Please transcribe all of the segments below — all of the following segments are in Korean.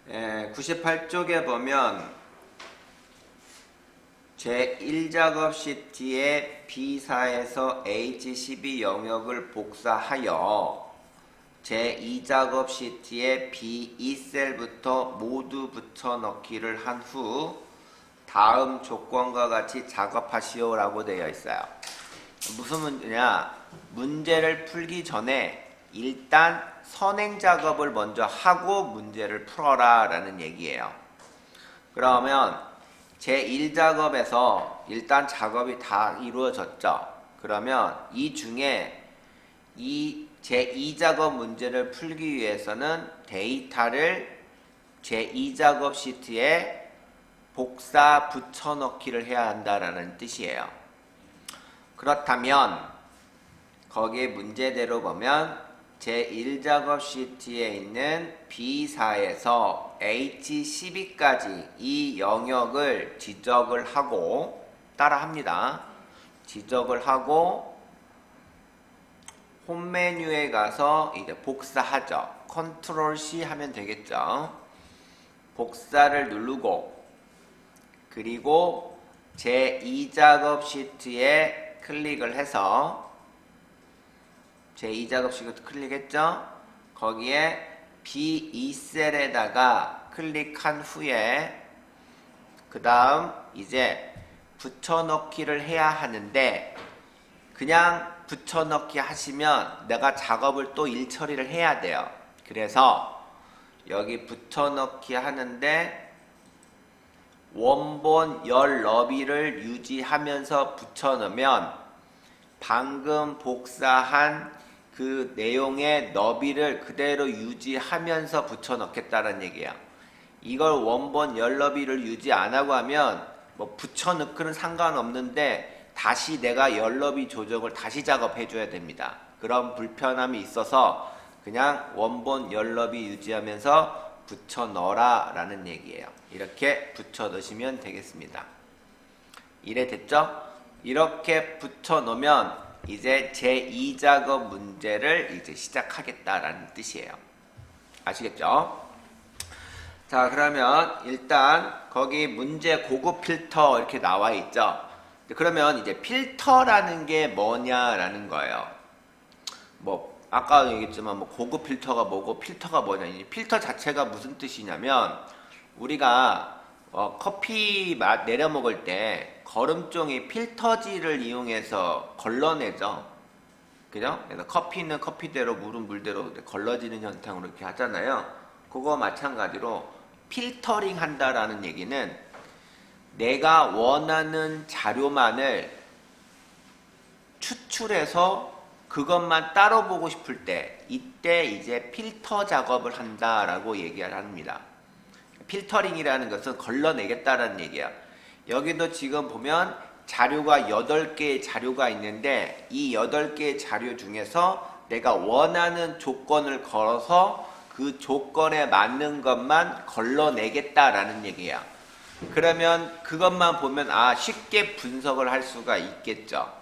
98쪽에 보면 제1작업 시트의 B사에서 H12 영역을 복사하여 제2작업 시트의 B2셀부터 모두 붙여넣기를 한 후 다음 조건과 같이 작업하시오 라고 되어 있어요. 무슨 문제냐? 문제를 풀기 전에 일단 선행 작업을 먼저 하고 문제를 풀어라 라는 얘기예요. 그러면 제1작업에서 일단 작업이 다 이루어졌죠. 그러면 이 중에 이 제2작업 문제를 풀기 위해서는 데이터를 제2작업 시트에 복사 붙여넣기를 해야 한다라는 뜻이에요. 그렇다면 거기에 문제대로 보면 제1작업 시트에 있는 B사에서 H12까지 이 영역을 지적을 하고 따라합니다. 지적을 하고 홈 메뉴에 가서 이제 복사하죠. 컨트롤 C 하면 되겠죠. 복사를 누르고 그리고 제2작업 시트에 클릭을 해서 제2작업 시트 클릭했죠? 거기에 B2셀에다가 클릭한 후에 그 다음 이제 붙여넣기를 해야 하는데 그냥 붙여넣기 하시면 내가 작업을 또 일처리를 해야 돼요. 그래서 여기 붙여넣기 하는데 원본 열 너비를 유지하면서 붙여넣으면 방금 복사한 그 내용의 너비를 그대로 유지하면서 붙여넣겠다는 얘기야. 이걸 원본 열 너비를 유지 안 하고 하면 뭐 붙여넣기는 상관없는데 다시 내가 열 너비 조정을 다시 작업해 줘야 됩니다. 그런 불편함이 있어서 그냥 원본 열 너비 유지하면서 붙여 넣어라 라는 얘기예요. 이렇게 붙여 넣으시면 되겠습니다. 이래 됐죠? 이렇게 붙여 놓으면 이제 제2작업 문제를 이제 시작하겠다라는 뜻이에요. 아시겠죠? 자, 그러면 일단 거기 문제 고급 필터 이렇게 나와 있죠? 그러면 이제 필터라는 게 뭐냐라는 거예요. 뭐 아까 얘기했지만 뭐 고급 필터가 뭐고 필터가 뭐냐. 이 필터 자체가 무슨 뜻이냐면 우리가 커피 맛 내려 먹을 때 거름종이 필터지를 이용해서 걸러내죠. 그죠? 그래서 커피는 커피대로 물은 물대로 걸러지는 현상으로 이렇게 하잖아요. 그거 마찬가지로 필터링 한다라는 얘기는 내가 원하는 자료만을 추출해서 그것만 따로 보고 싶을 때 이때 이제 필터 작업을 한다라고 얘기를 합니다. 필터링이라는 것은 걸러내겠다라는 얘기야. 여기도 지금 보면 자료가 8개의 자료가 있는데 이 8개의 자료 중에서 내가 원하는 조건을 걸어서 그 조건에 맞는 것만 걸러내겠다라는 얘기야. 그러면 그것만 보면 쉽게 분석을 할 수가 있겠죠.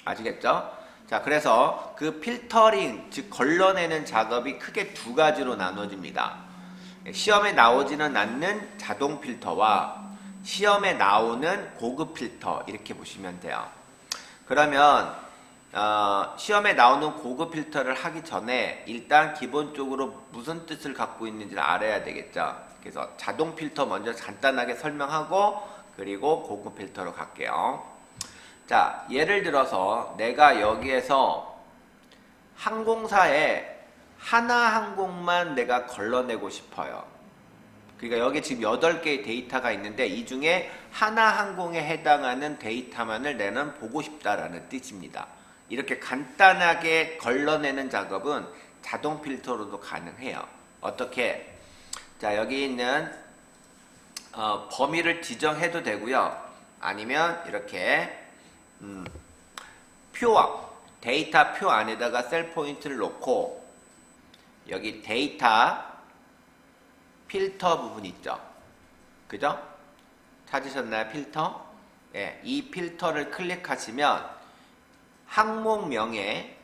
아시겠죠? 자, 그래서 그 필터링, 즉 걸러내는 작업이 크게 두 가지로 나눠집니다. 시험에 나오지는 않는 자동 필터와 시험에 나오는 고급 필터 이렇게 보시면 돼요. 그러면 시험에 나오는 고급 필터를 하기 전에 일단 기본적으로 무슨 뜻을 갖고 있는지를 알아야 되겠죠. 그래서 자동 필터 먼저 간단하게 설명하고 그리고 고급 필터로 갈게요. 자, 예를 들어서 내가 여기에서 항공사에 하나항공만 내가 걸러내고 싶어요. 그러니까 여기 지금 8개의 데이터가 있는데 이 중에 하나항공에 해당하는 데이터만을 내는 보고 싶다라는 뜻입니다. 이렇게 간단하게 걸러내는 작업은 자동 필터로도 가능해요. 어떻게? 자, 여기 있는 범위를 지정해도 되고요. 아니면 이렇게 데이터 표 안에다가 셀 포인트를 놓고 여기 데이터 필터 부분 있죠? 그죠? 찾으셨나요? 필터? 이 필터를 클릭하시면 항목명에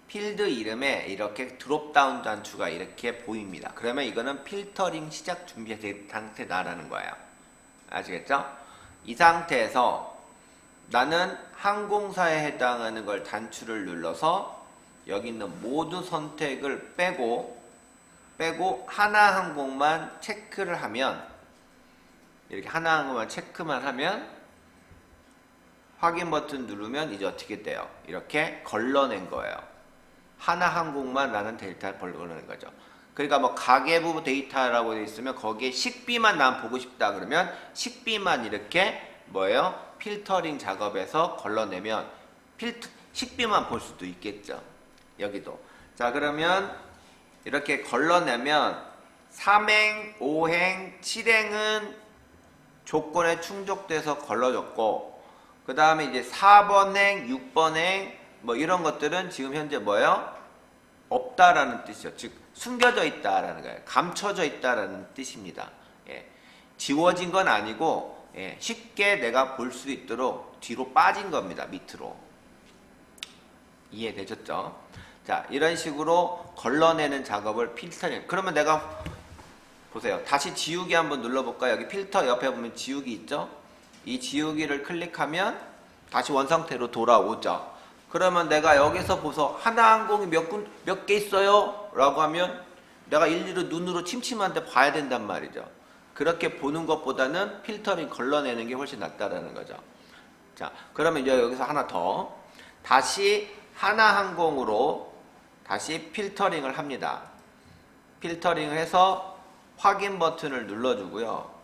필드 이름에 이렇게 드롭다운 단추가 이렇게 보입니다. 그러면 이거는 필터링 시작 준비된 상태다라는 거예요. 아시겠죠? 이 상태에서 나는 항공사에 해당하는 걸 단추를 눌러서 여기 있는 모두 선택을 빼고 하나항공만 체크를 하면, 이렇게 하나항공만 체크만 하면 확인 버튼 누르면 이제 어떻게 돼요? 이렇게 걸러낸 거예요. 하나항공만 나는 데이터를 걸러낸 거죠. 그러니까 뭐 가계부 데이터라고 되어 있으면 거기에 식비만 난 보고 싶다 그러면 식비만 이렇게 뭐예요? 필터링 작업에서 걸러내면 식비만 볼 수도 있겠죠. 여기도. 자, 그러면 이렇게 걸러내면 3행, 5행, 7행은 조건에 충족돼서 걸러졌고, 그 다음에 이제 4번행, 6번행 뭐 이런 것들은 지금 현재 뭐예요? 없다라는 뜻이죠. 즉 숨겨져 있다라는 거예요. 감춰져 있다라는 뜻입니다. 예. 지워진 건 아니고 쉽게 내가 볼 수 있도록 뒤로 빠진 겁니다. 밑으로. 이해되셨죠? 자, 이런 식으로 걸러내는 작업을 필터링. 그러면 내가 보세요. 다시 지우기 한번 눌러볼까요? 여기 필터 옆에 보면 지우기 있죠? 이 지우기를 클릭하면 다시 원상태로 돌아오죠. 그러면 내가 여기서 보서 하나항공이 몇 개 있어요? 라고 하면 내가 일일이 눈으로 침침한데 봐야 된단 말이죠. 그렇게 보는 것보다는 필터링 걸러내는 게 훨씬 낫다라는 거죠. 자, 그러면 이제 여기서 하나 더. 다시 하나항공으로 다시 필터링을 합니다. 필터링을 해서 확인 버튼을 눌러주고요.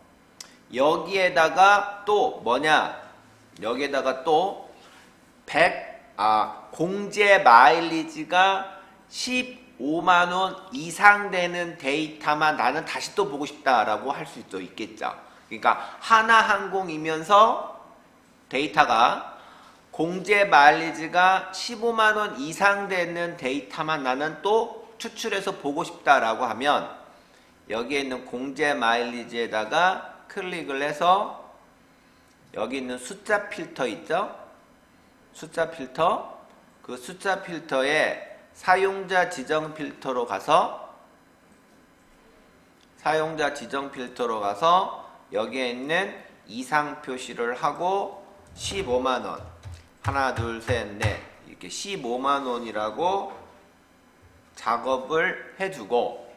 여기에다가 또 뭐냐? 여기에다가 또 공제 마일리지가 15만원 이상 되는 데이터만 나는 다시 또 보고 싶다라고 할 수도 있겠죠. 그러니까 하나항공이면서 데이터가 공제 마일리지가 15만원 이상 되는 데이터만 나는 또 추출해서 보고 싶다라고 하면 여기에 있는 공제 마일리지에다가 클릭을 해서 여기 있는 숫자 필터 있죠? 숫자 필터, 그 숫자 필터에 사용자 지정 필터로 가서 여기에 있는 이상 표시를 하고 15만원 하나 둘 셋 넷 이렇게 15만원이라고 작업을 해주고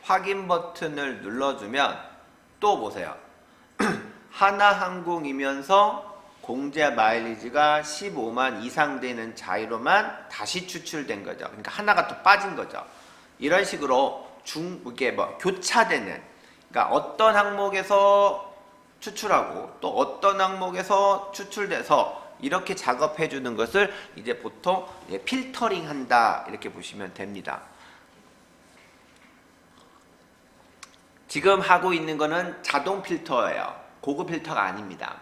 확인 버튼을 눌러주면 또 보세요. 하나항공이면서 공제 마일리지가 15만 이상 되는 자료만 다시 추출된 거죠. 그러니까 하나가 또 빠진 거죠. 이런 식으로 이게 뭐 교차되는, 그러니까 어떤 항목에서 추출하고 또 어떤 항목에서 추출돼서 이렇게 작업해 주는 것을 이제 보통 필터링 한다 이렇게 보시면 됩니다. 지금 하고 있는 거는 자동 필터예요. 고급 필터가 아닙니다.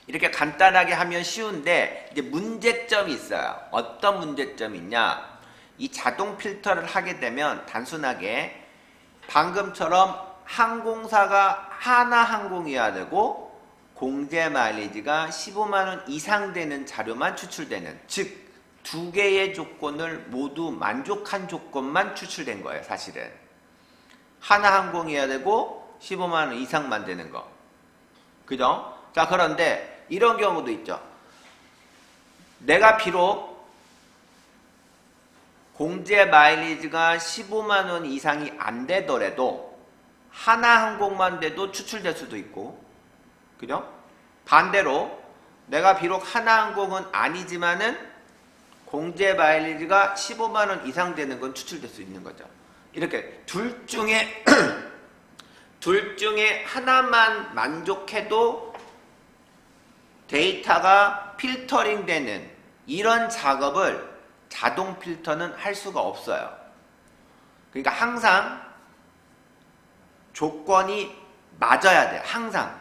이렇게 간단하게 하면 쉬운데 이제 문제점이 있어요. 어떤 문제점이 있냐? 이 자동 필터를 하게 되면 단순하게 방금처럼 항공사가 하나항공이어야 되고 공제 마일리지가 15만원 이상 되는 자료만 추출되는, 즉 두 개의 조건을 모두 만족한 조건만 추출된 거예요. 사실은 하나항공이어야 되고 15만원 이상만 되는 거, 그죠? 자, 그런데 이런 경우도 있죠. 내가 비록 공제 마일리지가 15만원 이상이 안 되더라도 하나항공만 돼도 추출될 수도 있고, 그죠? 반대로 내가 비록 하나항공은 아니지만은 공제 마일리지가 15만원 이상 되는 건 추출될 수 있는 거죠. 이렇게 둘 중에 하나만 만족해도 데이터가 필터링 되는 이런 작업을 자동 필터는 할 수가 없어요. 그러니까 항상 조건이 맞아야 돼요. 항상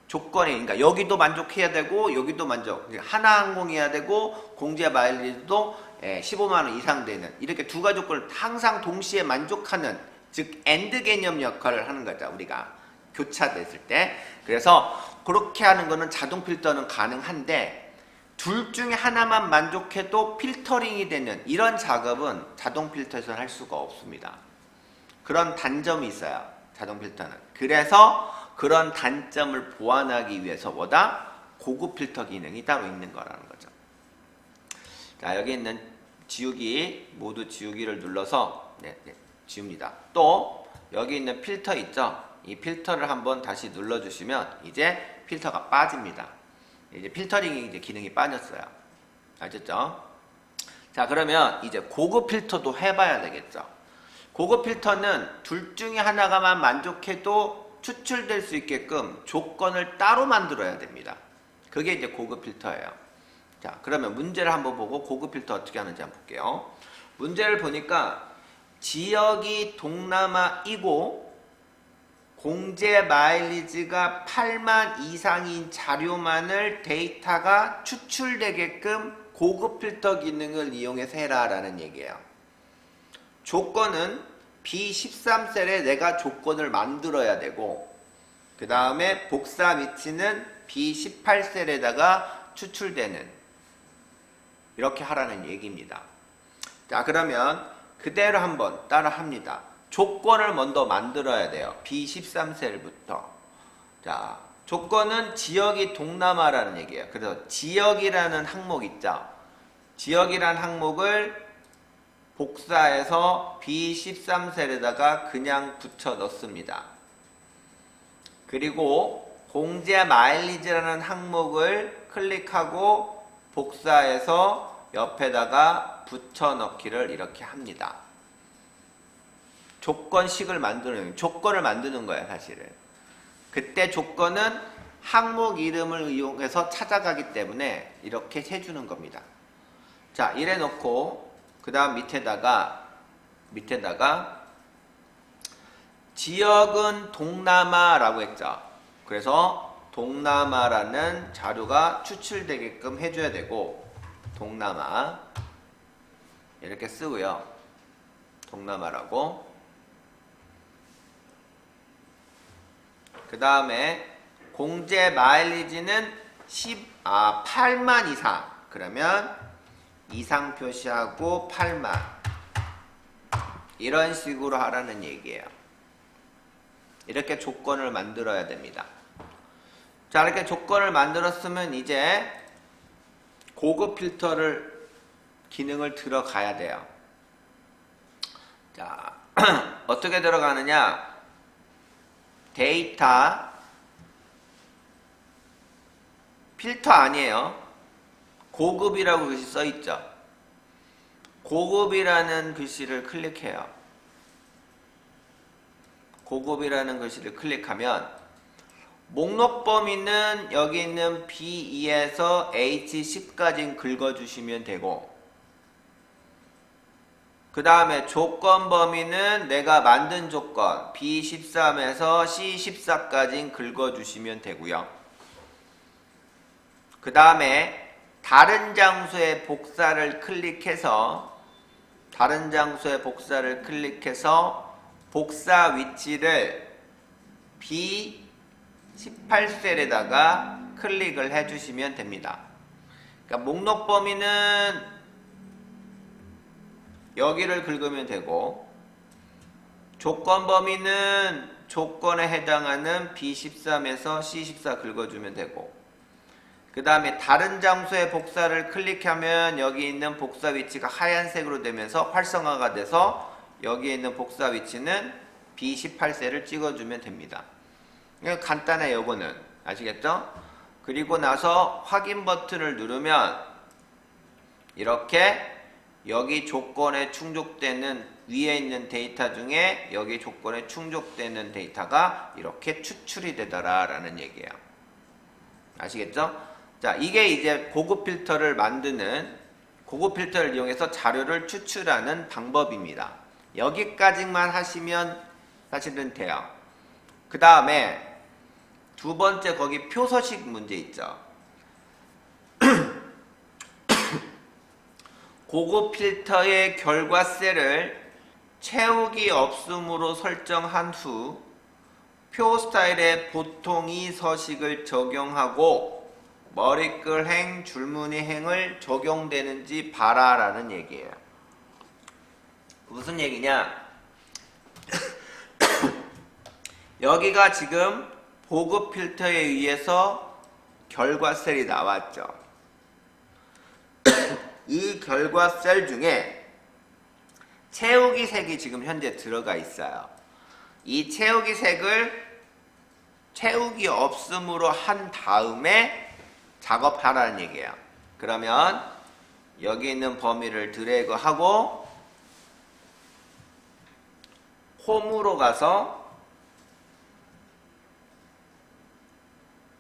조건이, 그러니까 여기도 만족해야 되고 여기도 하나항공이어야 되고 공제 마일리지도 15만원 이상 되는, 이렇게 두 가지 조건을 항상 동시에 만족하는, 즉 엔드 개념 역할을 하는 거죠. 우리가 교차됐을 때. 그래서 그렇게 하는 거는 자동 필터는 가능한데 둘 중에 하나만 만족해도 필터링이 되는 이런 작업은 자동 필터에서는 할 수가 없습니다. 그런 단점이 있어요. 자동 필터는. 그래서 그런 단점을 보완하기 위해서 뭐다? 고급 필터 기능이 따로 있는 거라는 거죠. 자, 여기 있는 지우기, 모두 지우기를 눌러서 지웁니다. 또 여기 있는 필터 있죠? 이 필터를 한번 다시 눌러주시면 이제 필터가 빠집니다. 이제 필터링이 이제 기능이 빠졌어요. 아셨죠? 자, 그러면 이제 고급 필터도 해봐야 되겠죠. 고급 필터는 둘 중에 하나가만 만족해도 추출될 수 있게끔 조건을 따로 만들어야 됩니다. 그게 이제 고급 필터예요. 자, 그러면 문제를 한번 보고 고급 필터 어떻게 하는지 한번 볼게요. 문제를 보니까 지역이 동남아이고 공제 마일리지가 8만 이상인 자료만을 데이터가 추출되게끔 고급 필터 기능을 이용해서 해라 라는 얘기예요. 조건은 B13셀에 내가 조건을 만들어야 되고 그 다음에 복사 위치는 B18셀에다가 추출되는 이렇게 하라는 얘기입니다. 자, 그러면 그대로 한번 따라 합니다. 조건을 먼저 만들어야 돼요. B13셀부터. 자, 조건은 지역이 동남아라는 얘기예요. 그래서 지역이라는 항목 있죠. 지역이라는 항목을 복사해서 B13셀에다가 그냥 붙여 넣습니다. 그리고 공제 마일리지라는 항목을 클릭하고 복사해서 옆에다가 붙여 넣기를 이렇게 합니다. 조건식을 조건을 만드는 거예요, 사실은. 그때 조건은 항목 이름을 이용해서 찾아가기 때문에 이렇게 해주는 겁니다. 자, 이래 놓고 그 다음 밑에다가 지역은 동남아라고 했죠. 그래서 동남아라는 자료가 추출되게끔 해줘야 되고 동남아 이렇게 쓰고요. 동남아라고. 그 다음에 공제 마일리지는 8만 이상. 그러면 이상 표시하고 8만. 이런 식으로 하라는 얘기예요. 이렇게 조건을 만들어야 됩니다. 자, 이렇게 조건을 만들었으면 이제 고급 필터를 기능을 들어가야 돼요. 자, 어떻게 들어가느냐? 데이터 필터 아니에요. 고급이라고 글씨 써있죠. 고급이라는 글씨를 클릭해요. 고급이라는 글씨를 클릭하면 목록 범위는 여기 있는 B2에서 H10까지 긁어주시면 되고 그 다음에 조건 범위는 내가 만든 조건 B13에서 C14까지 긁어주시면 되고요. 그 다음에 다른 장소의 복사를 클릭해서 복사 위치를 B18셀에다가 클릭을 해주시면 됩니다. 그러니까 목록 범위는 여기를 긁으면 되고 조건 범위는 조건에 해당하는 B13에서 C14 긁어주면 되고 그 다음에 다른 장소의 복사를 클릭하면 여기 있는 복사 위치가 하얀색으로 되면서 활성화가 돼서 여기에 있는 복사 위치는 B18셀을 찍어주면 됩니다. 간단해요, 요거는. 아시겠죠? 그리고 나서 확인 버튼을 누르면 이렇게 여기 조건에 충족되는 위에 있는 데이터 중에 여기 조건에 충족되는 데이터가 이렇게 추출이 되더라 라는 얘기예요. 아시겠죠? 자, 이게 이제 고급 필터를 만드는 고급 필터를 이용해서 자료를 추출하는 방법입니다. 여기까지만 하시면 사실은 돼요. 그 다음에 두 번째 거기 표서식 문제 있죠. 고급 필터의 결과 셀을 채우기 없음으로 설정한 후 표 스타일의 보통이 서식을 적용하고 머리끌행, 줄무늬행을 적용되는지 봐라라는 얘기예요. 무슨 얘기냐? 여기가 지금 보급 필터에 의해서 결과셀이 나왔죠. 이 결과셀 중에 채우기 색이 지금 현재 들어가 있어요. 이 채우기 색을 채우기 없음으로 한 다음에 작업하라는 얘기예요. 그러면 여기 있는 범위를 드래그하고 홈으로 가서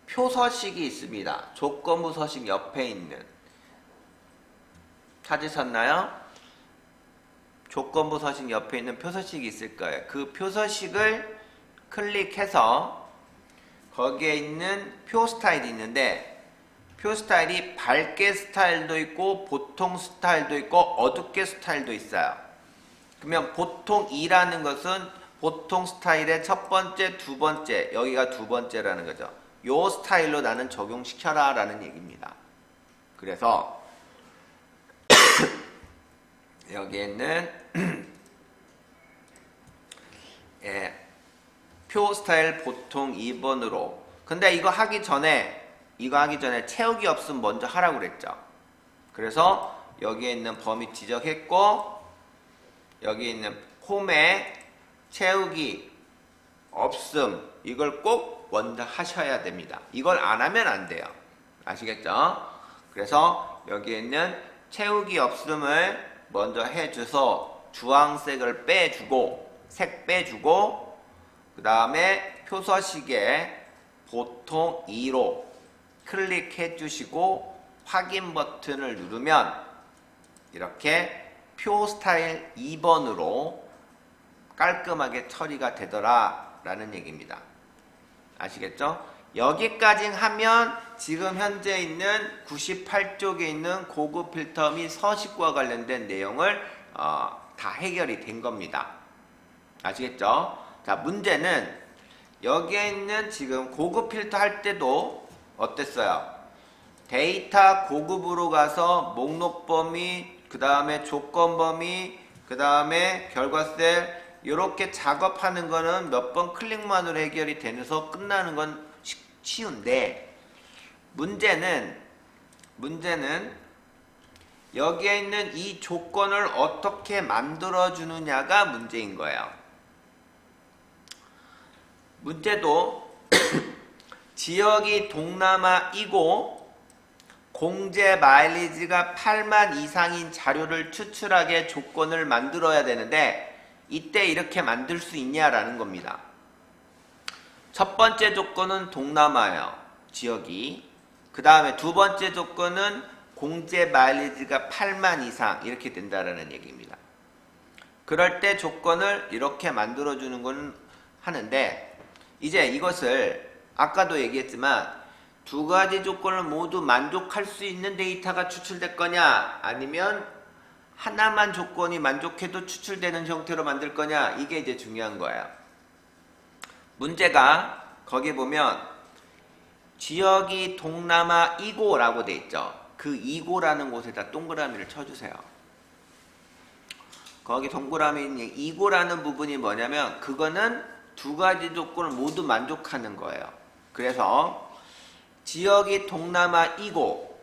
표서식이 있습니다. 조건부 서식 옆에 있는, 찾으셨나요? 조건부 서식 옆에 있는 표서식이 있을 거예요. 그 표서식을 클릭해서 거기에 있는 표 스타일이 있는데, 표 스타일이 밝게 스타일도 있고 보통 스타일도 있고 어둡게 스타일도 있어요. 그러면 보통 2라는 것은 보통 스타일의 첫 번째, 두 번째, 여기가 두 번째라는 거죠. 요 스타일로 나는 적용시켜라 라는 얘기입니다. 그래서 여기에 있는 표 스타일 보통 2번으로, 근데 이거 하기 전에 채우기 없음 먼저 하라고 그랬죠. 그래서 여기에 있는 범위 지적했고, 여기 있는 홈에 채우기 없음, 이걸 꼭 먼저 하셔야 됩니다. 이걸 안 하면 안 돼요. 아시겠죠? 그래서 여기에 있는 채우기 없음을 먼저 해줘서 주황색을 빼주고, 색 빼주고, 그 다음에 표서식에 보통 2로 클릭해 주시고 확인 버튼을 누르면 이렇게 표 스타일 2번으로 깔끔하게 처리가 되더라 라는 얘기입니다. 아시겠죠? 여기까지 하면 지금 현재 있는 98쪽에 있는 고급 필터 및 서식과 관련된 내용을 다 해결이 된 겁니다. 아시겠죠? 자, 문제는 여기에 있는 지금 고급 필터 할 때도 어땠어요? 데이터 고급으로 가서 목록 범위, 그 다음에 조건 범위, 그 다음에 결과셀, 이렇게 작업하는 거는 몇 번 클릭만으로 해결이 되면서 끝나는 건 쉬운데, 문제는 여기에 있는 이 조건을 어떻게 만들어 주느냐가 문제인 거예요. 문제도 지역이 동남아이고 공제 마일리지가 8만 이상인 자료를 추출하게 조건을 만들어야 되는데, 이때 이렇게 만들 수 있냐라는 겁니다. 첫 번째 조건은 동남아예요. 지역이. 그 다음에 두 번째 조건은 공제 마일리지가 8만 이상 이렇게 된다라는 얘기입니다. 그럴 때 조건을 이렇게 만들어주는 건 하는데, 이제 이것을 아까도 얘기했지만 두 가지 조건을 모두 만족할 수 있는 데이터가 추출될 거냐, 아니면 하나만 조건이 만족해도 추출되는 형태로 만들 거냐, 이게 이제 중요한 거예요. 문제가 거기 보면 지역이 동남아이고 라고 돼 있죠. 그 이고라는 곳에다 동그라미를 쳐주세요. 거기 동그라미 있는 이고라는 부분이 뭐냐면 그거는 두 가지 조건을 모두 만족하는 거예요. 그래서 지역이 동남아이고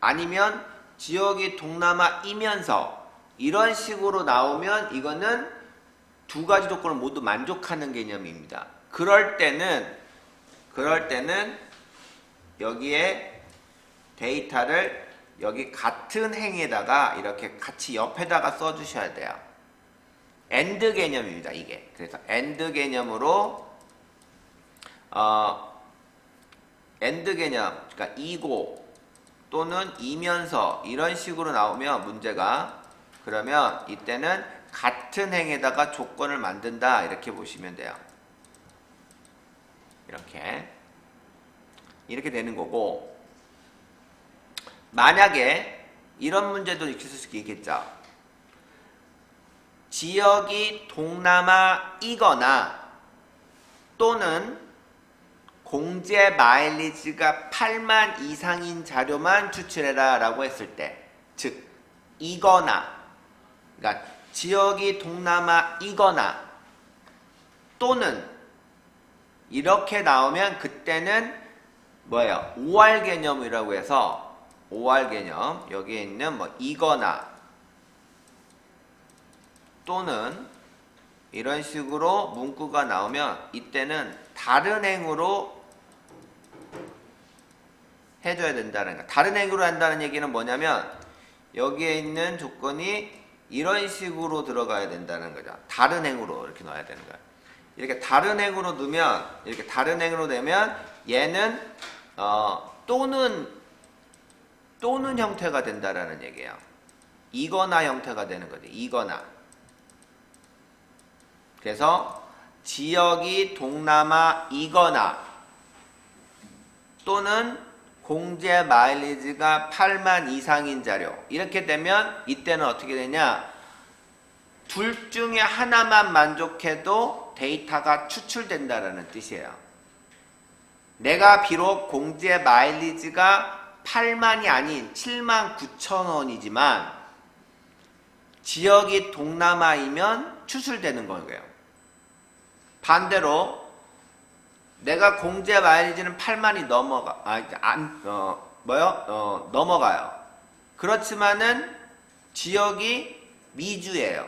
아니면 지역이 동남아이면서 이런 식으로 나오면 이거는 두 가지 조건을 모두 만족하는 개념입니다. 그럴 때는 여기에 데이터를 여기 같은 행에다가 이렇게 같이 옆에다가 써주셔야 돼요. AND 개념입니다, 이게. 그래서 AND 개념으로, AND 개념, 그러니까 이고 또는 이면서 이런 식으로 나오면 문제가, 그러면 이때는 같은 행에다가 조건을 만든다, 이렇게 보시면 돼요. 이렇게 되는 거고, 만약에 이런 문제도 있을 수 있겠죠. 지역이 동남아이거나 또는 공제 마일리지가 8만 이상인 자료만 추출해라 라고 했을 때, 즉 이거나, 그러니까 지역이 동남아이거나 또는 이렇게 나오면 그때는 뭐예요? OR 개념이라고 해서 OR 개념, 여기에 있는 뭐 이거나 또는 이런 식으로 문구가 나오면 이때는 다른 행으로 해줘야 된다는 거야. 다른 행으로 한다는 얘기는 뭐냐면 여기에 있는 조건이 이런 식으로 들어가야 된다는 거죠. 다른 행으로 이렇게 넣어야 되는 거야. 이렇게 다른 행으로 넣으면, 이렇게 다른 행으로 내면 얘는 또는 형태가 된다라는 얘기예요. 이거나 형태가 되는 거죠. 이거나. 그래서 지역이 동남아이거나 또는 공제 마일리지가 8만 이상인 자료, 이렇게 되면 이때는 어떻게 되냐, 둘 중에 하나만 만족해도 데이터가 추출된다라는 뜻이에요. 내가 비록 공제 마일리지가 8만이 아닌 7만 9천 원이지만 지역이 동남아이면 추출되는 거예요. 반대로 내가 공제 마일리지는 8만이 넘어가요. 그렇지만은 지역이 미주예요.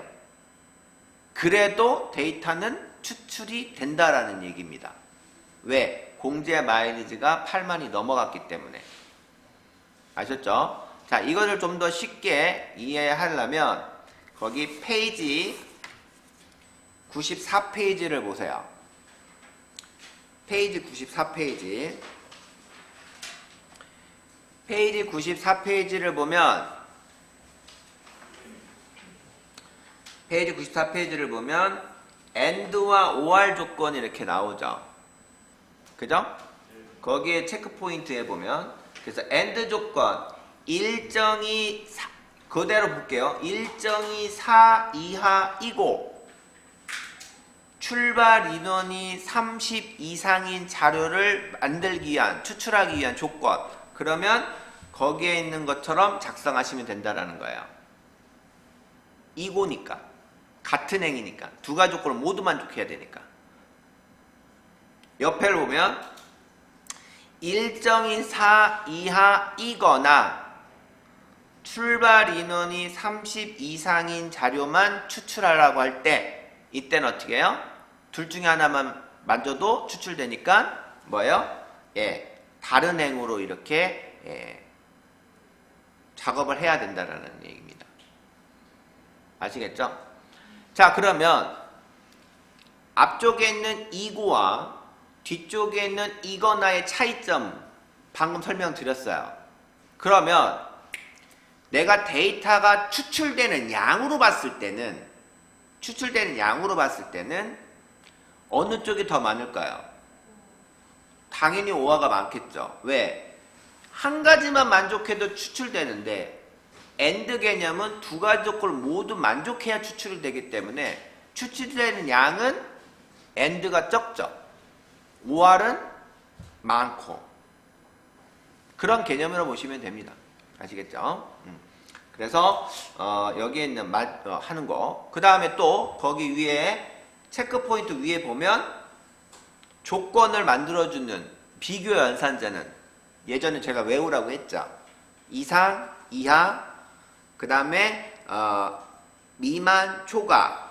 그래도 데이터는 추출이 된다라는 얘기입니다. 왜? 공제 마일리지가 8만이 넘어갔기 때문에. 아셨죠? 자, 이거를 좀 더 쉽게 이해하려면 거기 페이지 94페이지를 보세요. 페이지 94페이지. 페이지 94페이지를 보면 AND와 OR 조건이 이렇게 나오죠. 그죠? 거기에 체크 포인트에 보면, 그래서 AND 조건 일정이 그대로 볼게요. 일정이 4 이하이고 출발 인원이 30 이상인 자료를 만들기 위한, 추출하기 위한 조건. 그러면 거기에 있는 것처럼 작성하시면 된다라는 거예요. 이고니까. 같은 행위니까. 두 가지 조건을 모두 만족해야 되니까. 옆에를 보면 일정이 4 이하이거나 출발 인원이 30 이상인 자료만 추출하라고 할 때 이때는 어떻게 해요? 둘 중에 하나만 만져도 추출되니까 뭐예요? 예, 다른 행으로 이렇게 작업을 해야 된다는 얘기입니다. 아시겠죠? 자, 그러면 앞쪽에 있는 이고와 뒤쪽에 있는 이거나의 차이점 방금 설명드렸어요. 그러면 내가 데이터가 추출되는 양으로 봤을 때는 어느 쪽이 더 많을까요? 당연히 오화가 많겠죠. 왜? 한 가지만 만족해도 추출되는데 AND 개념은 두 가지 조건을 모두 만족해야 추출이 되기 때문에 추출되는 양은 AND가 적죠. OR은 많고. 그런 개념으로 보시면 됩니다. 아시겠죠? 그래서 여기에 있는 하는 거. 그 다음에 또 거기 위에 체크 포인트 위에 보면 조건을 만들어주는 비교 연산자는 예전에 제가 외우라고 했죠. 이상, 이하, 그 다음에 미만, 초과,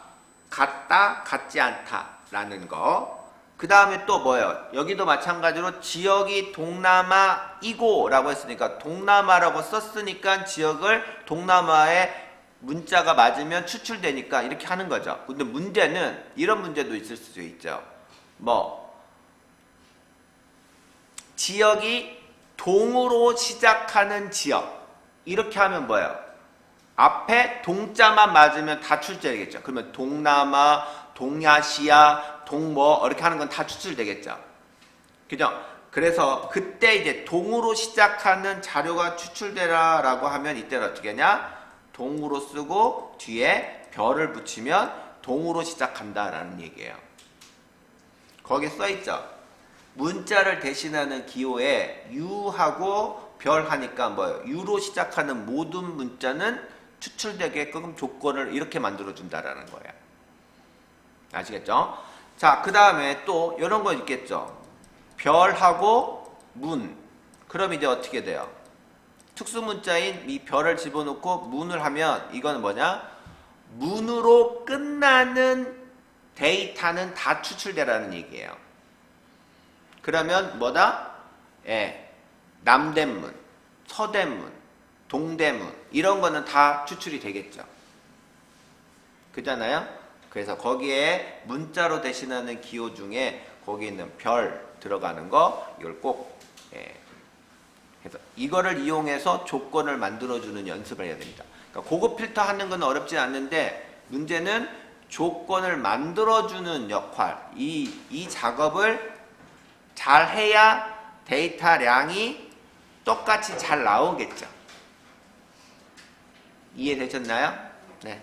같다, 같지 않다 라는 거. 그 다음에 또 뭐예요? 여기도 마찬가지로 지역이 동남아이고 라고 했으니까 동남아라고 썼으니까 지역을 동남아에 문자가 맞으면 추출되니까 이렇게 하는 거죠. 근데 문제는 이런 문제도 있을 수 있죠. 지역이 동으로 시작하는 지역, 이렇게 하면 뭐예요? 앞에 동자만 맞으면 다 추출되겠죠. 그러면 동남아, 동아시아, 동뭐 이렇게 하는 건 다 추출되겠죠. 그죠? 그래서 그때 이제 동으로 시작하는 자료가 추출되라라고 하면 이때는 어떻게 하냐? 동으로 쓰고 뒤에 별을 붙이면 동으로 시작한다라는 얘기예요. 거기에 써있죠. 문자를 대신하는 기호에 유하고 별 하니까 뭐예요? 유로 시작하는 모든 문자는 추출되게끔 조건을 이렇게 만들어준다라는 거예요. 아시겠죠? 자, 그 다음에 또 이런 거 있겠죠? 별하고 문. 그럼 이제 어떻게 돼요? 특수문자인 이 별을 집어넣고 문을 하면 이건 뭐냐? 문으로 끝나는 데이터는 다 추출되라는 얘기예요. 그러면 뭐다? 예, 남대문, 서대문, 동대문 이런 거는 다 추출이 되겠죠. 그잖아요? 그래서 거기에 문자로 대신하는 기호 중에 거기 있는 별 들어가는 거 이걸 꼭 그래서 이거를 이용해서 조건을 만들어주는 연습을 해야 됩니다. 그러니까 고급 필터 하는 건 어렵지 않는데 문제는 조건을 만들어주는 역할 이 작업을 잘 해야 데이터량이 똑같이 잘 나오겠죠. 이해되셨나요? 네.